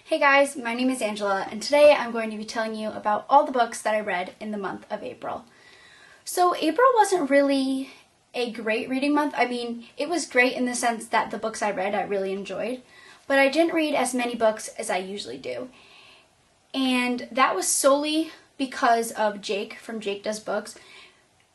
Hey guys, my name is Angela, and today I'm going to be telling you about all the books that I read in the month of April. So April wasn't really a great reading month. I mean, it was great in the sense that the books I read I really enjoyed, but I didn't read as many books as I usually do. And that was solely because of Jake from Jake Does Books,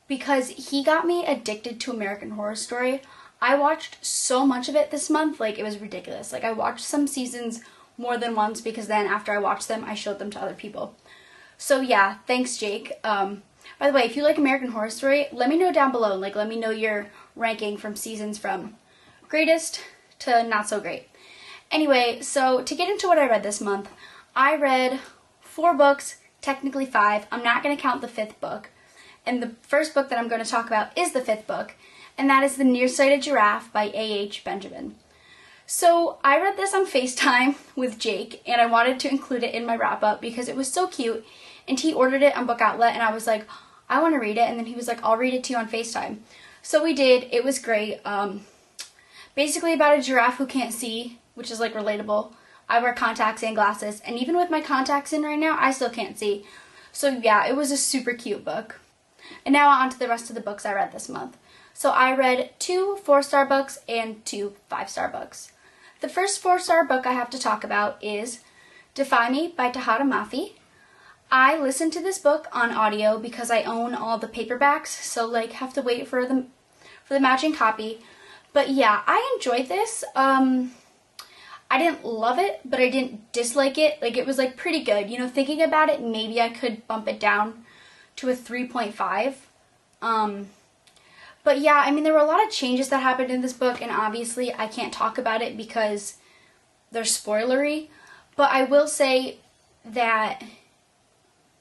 because he got me addicted to American Horror Story. I watched so much of it this month, like it was ridiculous. Like I watched some seasons more than once because then after I watched them, I showed them to other people. So yeah, thanks Jake. By the way, if you like American Horror Story, let me know down below. Like let me know your ranking from seasons from greatest to not so great. Anyway, so to get into what I read this month, I read 4 books, technically 5. I'm not going to count the 5th book. And the first book that I'm going to talk about is the 5th book, and that is The Nearsighted Giraffe by A.H. Benjamin. So I read this on FaceTime with Jake, and I wanted to include it in my wrap-up because it was so cute, and he ordered it on Book Outlet, and I was like, I want to read it, and then he was like, I'll read it to you on FaceTime. So we did. It was great. Basically about a giraffe who can't see, which is like relatable. I wear contacts and glasses, and even with my contacts in right now, I still can't see. So yeah, it was a super cute book. And now on to the rest of the books I read this month. So I read 2 4-star books and 2 5-star books. The first 4-star book I have to talk about is Defy Me by Tahata Mafi. I listened to this book on audio because I own all the paperbacks, so like have to wait for the matching copy. But yeah, I enjoyed this. I didn't love it, but I didn't dislike it. Like it was like pretty good. You know, thinking about it, maybe I could bump it down to a 3.5. But yeah, I mean, there were a lot of changes that happened in this book, and obviously I can't talk about it because they're spoilery, but I will say that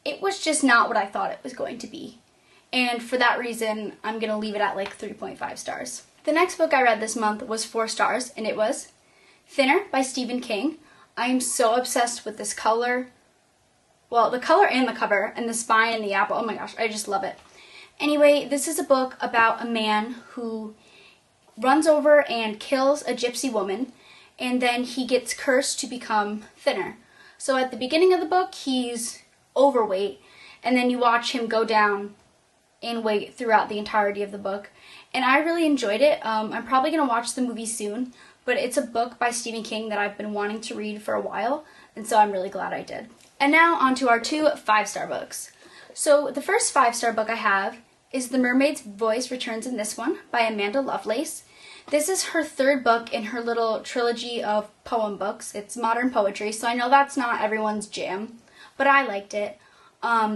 it was just not what I thought it was going to be. And for that reason, I'm going to leave it at like 3.5 stars. The next book I read this month was 4 stars, and it was Thinner by Stephen King. I am so obsessed with this color. Well, the color and the cover, and the spine and the apple. Oh my gosh, I just love it. Anyway, this is a book about a man who runs over and kills a gypsy woman, and then he gets cursed to become thinner. So at the beginning of the book, he's overweight, and then you watch him go down in weight throughout the entirety of the book. And I really enjoyed it. I'm probably going to watch the movie soon, but it's a book by Stephen King that I've been wanting to read for a while, and so I'm really glad I did. And now on to our 2 5-star books. So the first 5-star book I have is The Mermaid's Voice Returns in This One by Amanda Lovelace. This is her 3rd book in her little trilogy of poem books. It's modern poetry, so I know that's not everyone's jam, but I liked it.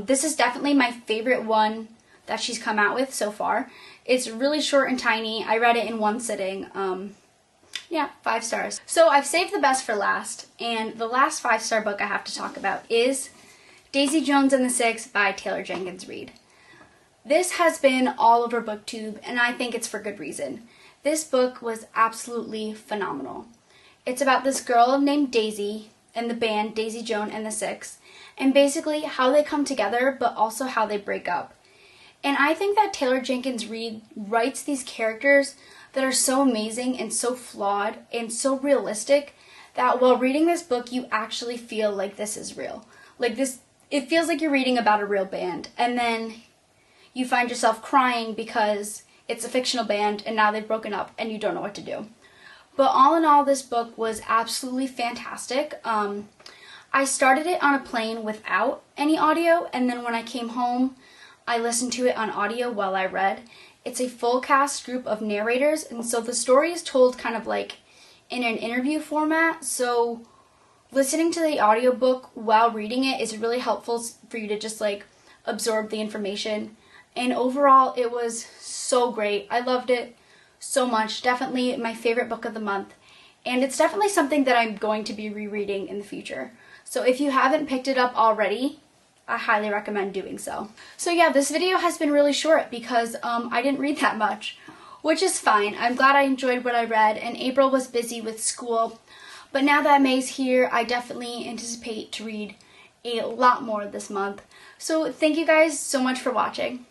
This is definitely my favorite one that she's come out with so far. It's really short and tiny. I read it in one sitting. Yeah, 5 stars. So I've saved the best for last, and the last 5-star book I have to talk about is Daisy Jones and the Six by Taylor Jenkins Reid. This has been all over BookTube, and I think it's for good reason. This book was absolutely phenomenal. It's about this girl named Daisy and the band Daisy Jones and the Six, and basically how they come together, but also how they break up. And I think that Taylor Jenkins Reid writes these characters that are so amazing and so flawed and so realistic that while reading this book, you actually feel like this is real. Like this, it feels like you're reading about a real band, and then you find yourself crying because it's a fictional band and now they've broken up and you don't know what to do. But all in all, this book was absolutely fantastic. I started it on a plane without any audio, and then when I came home, I listened to it on audio while I read. It's a full cast group of narrators, and so the story is told kind of like in an interview format, so listening to the audiobook while reading it is really helpful for you to just like absorb the information. And overall, it was so great. I loved it so much. Definitely my favorite book of the month. And it's definitely something that I'm going to be rereading in the future. So if you haven't picked it up already, I highly recommend doing so. So yeah, this video has been really short because I didn't read that much, which is fine. I'm glad I enjoyed what I read, and April was busy with school. But now that May's here, I definitely anticipate to read a lot more this month. So thank you guys so much for watching.